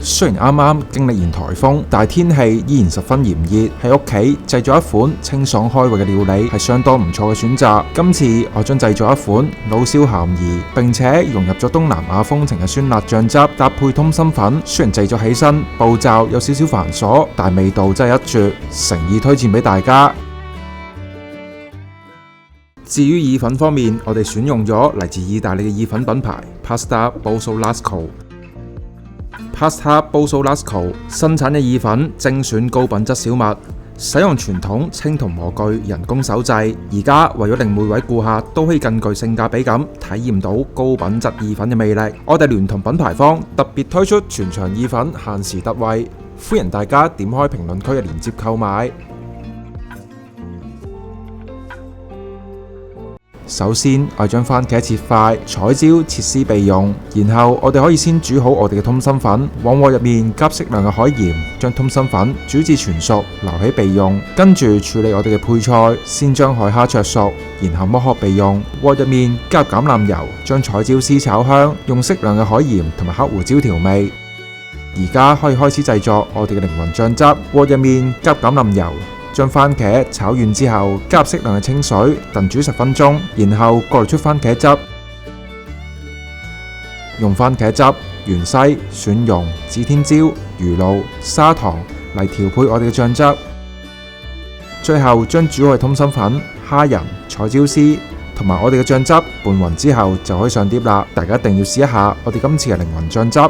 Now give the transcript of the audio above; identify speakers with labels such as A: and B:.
A: 雖然啱啱經歷完颱風，但係天氣依然十分炎熱，喺屋企製作一款清爽開胃嘅料理係相當唔錯嘅選擇。今次我將製作一款老少咸宜，並且融入咗東南亞風情嘅酸辣醬汁，搭配通心粉。雖然製作起身步驟有少少繁瑣，但係味道真係一絕，誠意推薦俾大家。至於意粉方面，我哋選用咗嚟自意大利嘅意粉品牌 Pasta Bolsolasco。Pasta Bolsolasco 生產嘅意粉精選高品質小麥，使用傳統青銅模具人工手製。而家為咗令每位顧客都可以更具性價比咁體驗到高品質意粉嘅魅力，我哋聯同品牌方特別推出全場意粉限時特惠，歡迎大家點開評論區嘅鏈接購買。首先，我哋將番茄切塊，彩椒切絲備用。然後我哋可以先煮好我哋嘅通心粉，往鍋入面加適量嘅海鹽，將通心粉煮至全熟，留起備用。跟住處理我哋嘅配菜，先將海蝦灼熟，然後剝殼備用。鍋入面加入橄欖油，將彩椒絲炒香，用適量嘅海鹽同埋黑胡椒調味。而家可以開始製作我哋嘅靈魂醬汁。鍋入面加入橄欖油，將番茄炒軟之後，加入適量嘅清水，燉煮10分鐘，然後過濾出番茄汁，用番茄汁、芫茜、蒜蓉、指天椒、魚露、砂糖嚟調配我哋嘅醬汁。最後將煮好嘅通心粉、蝦仁、彩椒絲同埋我哋嘅醬汁拌勻之後，就可以上碟啦。大家一定要試一下我哋今次嘅靈魂醬汁。